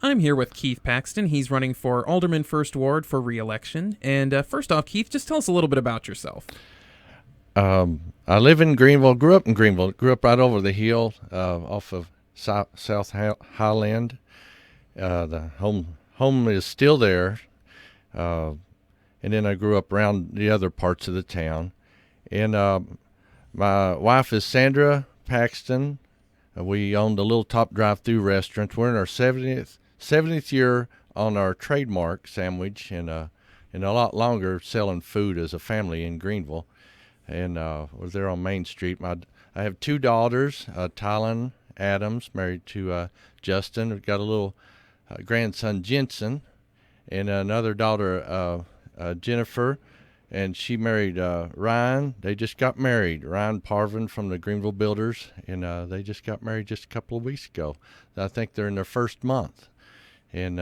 I'm here with Keith Paxton. He's running for Alderman First Ward for re-election. And first off, Keith, just tell us a little bit about yourself. I live in Greeneville, grew up in Greeneville, grew up right over the hill off of South Highland. The home is still there. And then I grew up around the other parts of the town. And my wife is Sandra Paxton. We own the Little Top Drive-Thru restaurant. We're in our 70th year on our trademark sandwich, and a lot longer selling food as a family in Greeneville. And we're there on Main Street. I have two daughters, Tylen Adams, married to Justin. We've got a little grandson, Jensen, and another daughter, Jennifer, and she married Ryan. They just got married, Ryan Parvin from the Greeneville Builders, and they just got married just a couple of weeks ago. I think they're in their first month. And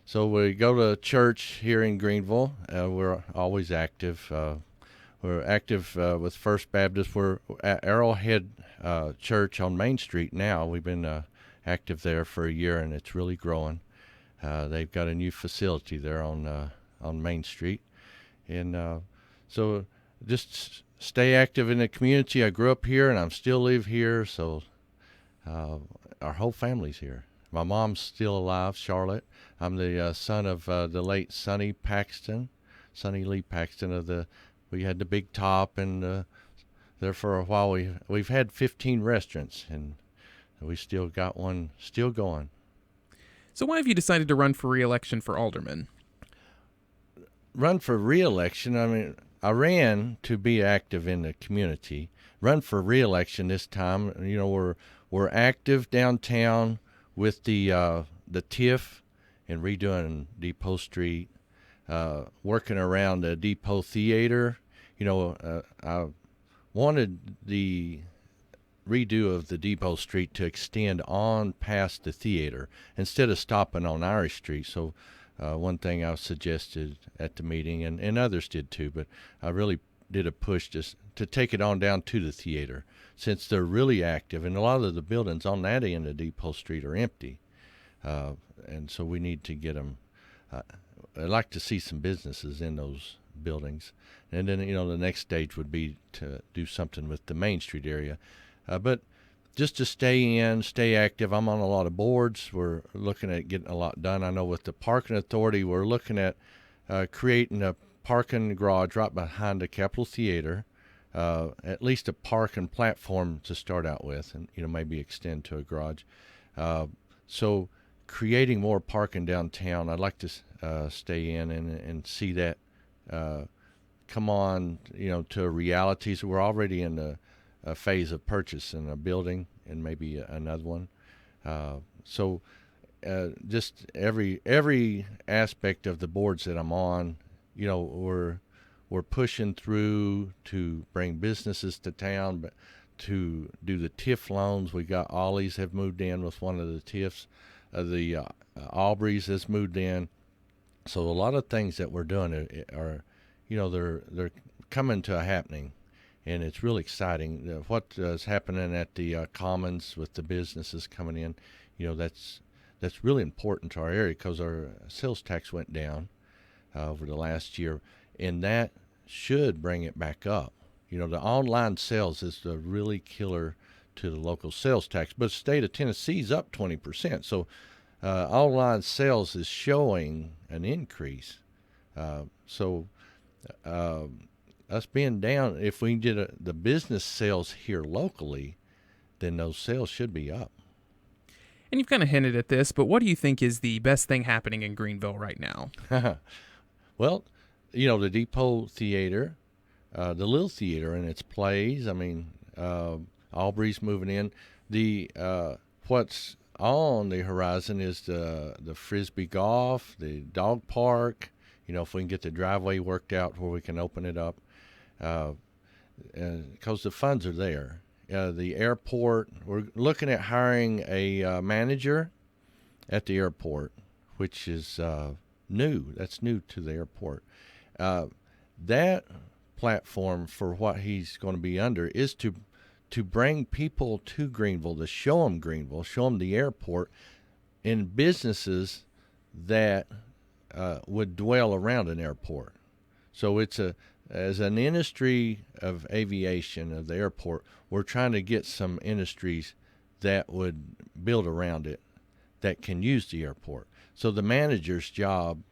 so we go to church here in Greeneville. We're always active. We're active with First Baptist. We're at Arrowhead Church on Main Street now. We've been active there for a year, and it's really growing. They've got a new facility there on Main Street. And so just stay active in the community. I grew up here, and I still live here, so our whole family's here. My mom's still alive, Charlotte. I'm the son of the late Sonny Lee Paxton. We had the Big Top, and there for a while we've had 15 restaurants, and we still got one still going. So why have you decided to run for re-election for alderman? Run for re-election, I mean, I ran to be active in the community. Run for re-election this time. You know, we're active downtown with the TIF and redoing Depot Street, working around the Depot Theater. You know, I wanted the redo of the Depot Street to extend on past the theater instead of stopping on Irish Street. So one thing I suggested at the meeting, and others did too, but I really did a push just to take it on down to the theater, since they're really active, and a lot of the buildings on that end of Depot Street are empty, and so we need to get them. I'd like to see some businesses in those buildings, and then, you know, the next stage would be to do something with the Main Street area, but just to stay active. I'm on a lot of boards. We're looking at getting a lot done. I know with the parking authority, we're looking at creating a parking garage right behind the Capitol Theater, at least a parking platform to start out with, and, you know, maybe extend to a garage. So creating more parking downtown, I'd like to stay in and see that come on, you know, to a reality. So we're already in a phase of purchasing a building and maybe another one. So just every aspect of the boards that I'm on, you know, we're pushing through to bring businesses to town, but to do the TIF loans. We got Ollie's have moved in with one of the TIFs. The Aubreys has moved in. So a lot of things that we're doing are, you know, they're coming to a happening. And it's really exciting. What is happening at the Commons with the businesses coming in, you know, that's really important to our area, because our sales tax went down over the last year, and that should bring it back up. You know, the online sales is the really killer to the local sales tax, but the state of Tennessee is up 20%. So online sales is showing an increase. Us being down, if we did the business sales here locally, then those sales should be up. And you've kind of hinted at this, but what do you think is the best thing happening in Greeneville right now? Well, you know, the Depot Theater, the Little Theater and its plays. I mean, Aubrey's moving in. What's on the horizon is the Frisbee golf, the dog park. You know, if we can get the driveway worked out where we can open it up, because the funds are there. The airport, we're looking at hiring a manager at the airport, which is new. That's new to the airport. That platform for what he's going to be under is to bring people to Greeneville, to show them Greeneville, show them the airport, in businesses that would dwell around an airport. So as an industry of aviation of the airport, we're trying to get some industries that would build around it that can use the airport. So the manager's job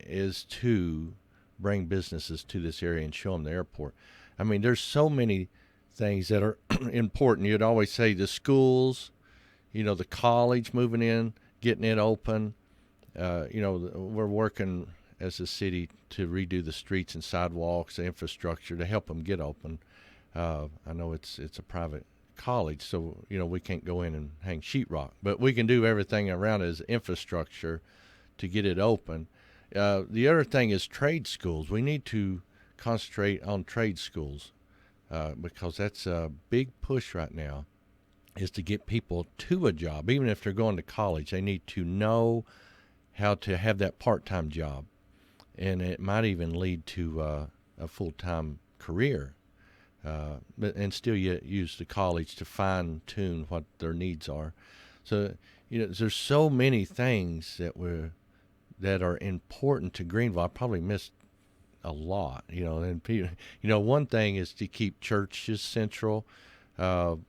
is to bring businesses to this area and show them the airport. I mean, there's so many things that are important. You'd always say the schools, the college moving in, getting it open. We're working as a city to redo the streets and sidewalks, the infrastructure to help them get open. I know it's a private college, so we can't go in and hang sheetrock, but we can do everything around it as infrastructure to get it open. The other thing is trade schools. We need to concentrate on trade schools because that's a big push right now, is to get people to a job. Even if they're going to college, they need to know how to have that part-time job, and it might even lead to a full-time career. And still yet use the college to fine-tune what their needs are. So, there's so many things that are important to Greeneville. I probably missed a lot, and one thing is to keep churches central. They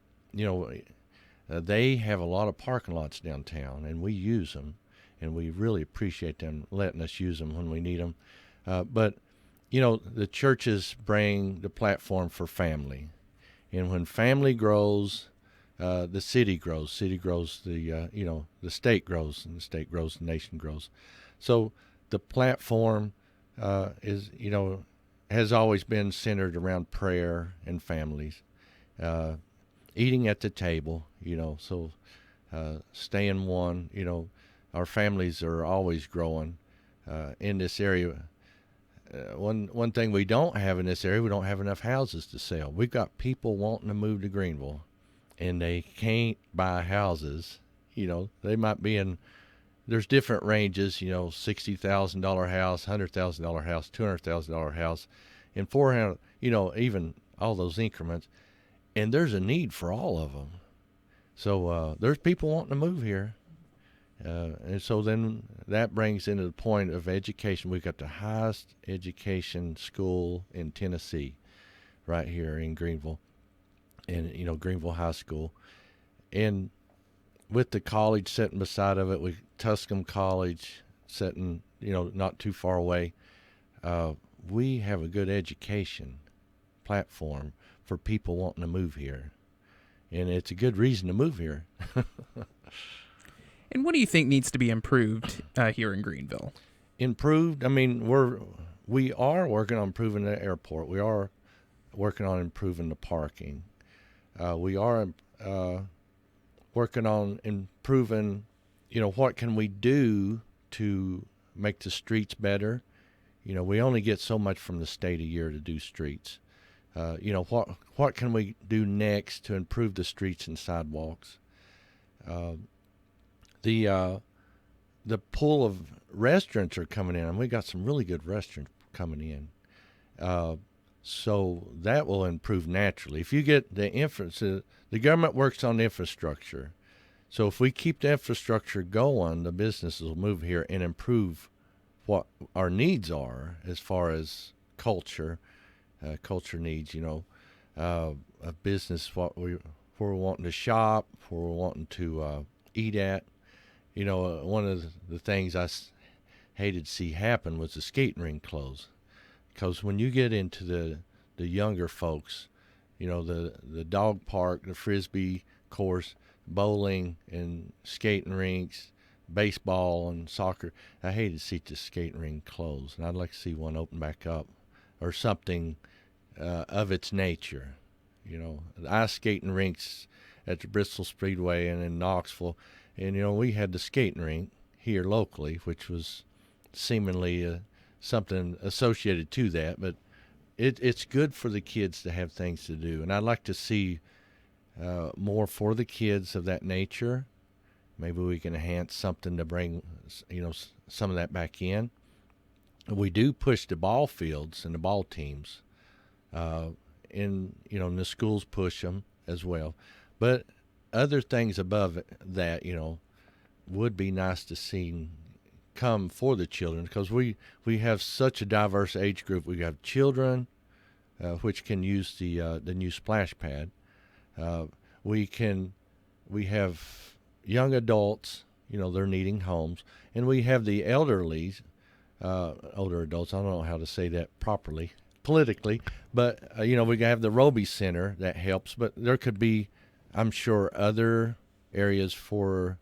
have a lot of parking lots downtown, and we use them, and we really appreciate them letting us use them when we need them. But the churches bring the platform for family. And when family grows, the city grows. City grows, the state grows, and the state grows, the nation grows. So the platform has always been centered around prayer and families. Eating at the table, so staying one, our families are always growing in this area. One thing we don't have in this area, we don't have enough houses to sell. We've got people wanting to move to Greeneville, and they can't buy houses. They might be in, there's different ranges, $60,000 house, $100,000 house, $200,000 house, and $400,000, even all those increments. And there's a need for all of them. So there's people wanting to move here. And so then that brings into the point of education. We've got the highest education school in Tennessee right here in Greeneville, and Greeneville High School. And with the college sitting beside of it, with Tuscum College sitting, not too far away, we have a good education platform for people wanting to move here. And it's a good reason to move here. And what do you think needs to be improved here in Greeneville? Improved? I mean, we are working on improving the airport. We are working on improving the parking. We are working on improving, what can we do to make the streets better? We only get so much from the state a year to do streets. What can we do next to improve the streets and sidewalks? The pool of restaurants are coming in, and we got some really good restaurants coming in. So that will improve naturally. If you get the government works on the infrastructure. So if we keep the infrastructure going, the businesses will move here and improve what our needs are as far as culture needs, a business, where we're wanting to shop, where we're wanting to eat at. One of the things I hated to see happen was the skating rink close. Because when you get into the younger folks, the dog park, the frisbee course, bowling and skating rinks, baseball and soccer, I hate to see the skating rink close. And I'd like to see one open back up or something of its nature. The ice skating rinks at the Bristol Speedway and in Knoxville. And, we had the skating rink here locally, which was seemingly something associated to that. But it's good for the kids to have things to do. And I'd like to see more for the kids of that nature. Maybe we can enhance something to bring, some of that back in. We do push the ball fields and the ball teams. And the schools push them as well. But other things above that, would be nice to see come for the children, because we have such a diverse age group. We have children, which can use the new splash pad. We have young adults, they're needing homes, and we have the elderly, older adults. I don't know how to say that properly politically, but we have the Roby Center that helps. But there could be, I'm sure, other areas for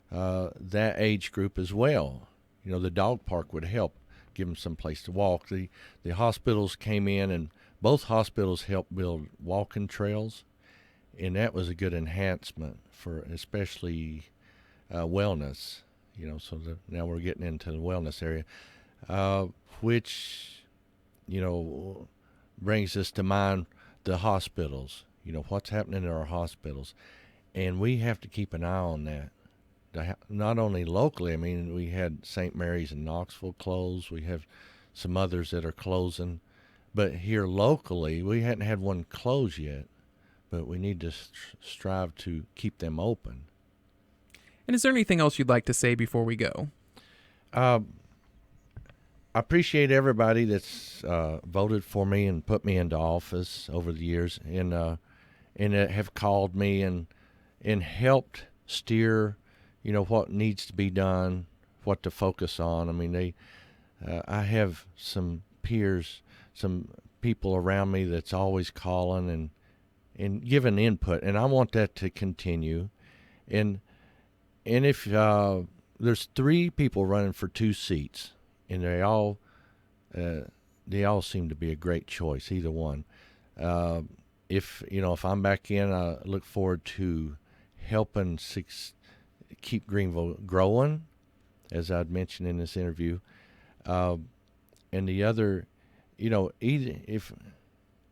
that age group as well. The dog park would help, give them some place to walk. The hospitals came in, and both hospitals helped build walking trails, and that was a good enhancement for especially wellness. Now we're getting into the wellness area, which brings us to mind the hospitals. What's happening in our hospitals, and we have to keep an eye on that. Not only locally, we had St. Mary's in Knoxville close. We have some others that are closing. But here locally, we hadn't had one close yet. But we need to strive to keep them open. And is there anything else you'd like to say before we go? I appreciate everybody that's voted for me and put me into office over the years, and have called me and helped steer what needs to be done, what to focus on. I have some peers, some people around me that's always calling and giving input, and I want that to continue. And if there's 3 people running for 2 seats, and they all seem to be a great choice, either one. If I'm back in, I look forward to helping keep Greeneville growing, as I'd mentioned in this interview. And the other, if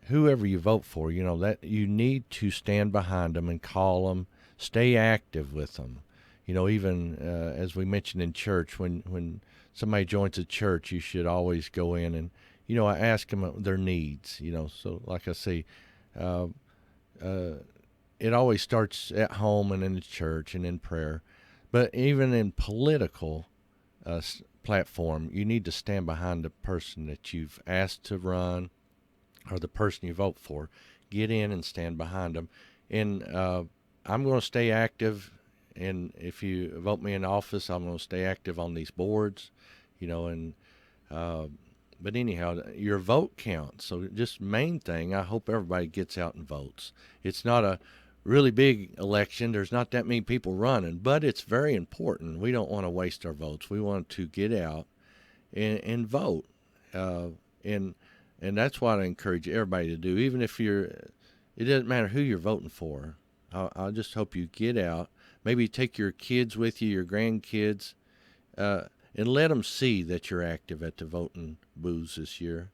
whoever you vote for, that you need to stand behind them and call them, stay active with them. Even as we mentioned in church, when somebody joins a church, you should always go in and, I ask them their needs, so like I say, it always starts at home and in the church and in prayer. But even in political platform, you need to stand behind the person that you've asked to run or the person you vote for. Get in and stand behind them. And I'm going to stay active. And if you vote me in office, I'm going to stay active on these boards, but anyhow, your vote counts. So just main thing, I hope everybody gets out and votes. It's not a really big election. There's not that many people running, but it's very important. We don't want to waste our votes. We want to get out and vote. And that's what I encourage everybody to do. Even if it doesn't matter who you're voting for. I just hope you get out. Maybe take your kids with you, your grandkids, and let them see that you're active at the voting booths this year,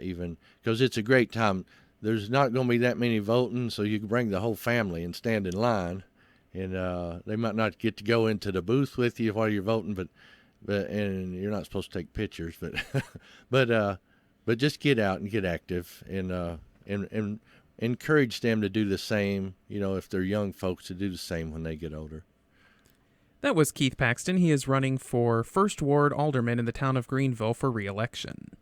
even because it's a great time. There's not going to be that many voting, so you can bring the whole family and stand in line, and they might not get to go into the booth with you while you're voting, but and you're not supposed to take pictures, but just get out and get active, and encourage them to do the same. If they're young folks, to do the same when they get older. That was Keith Paxton. He is running for 1st Ward Alderman in the town of Greeneville for re-election.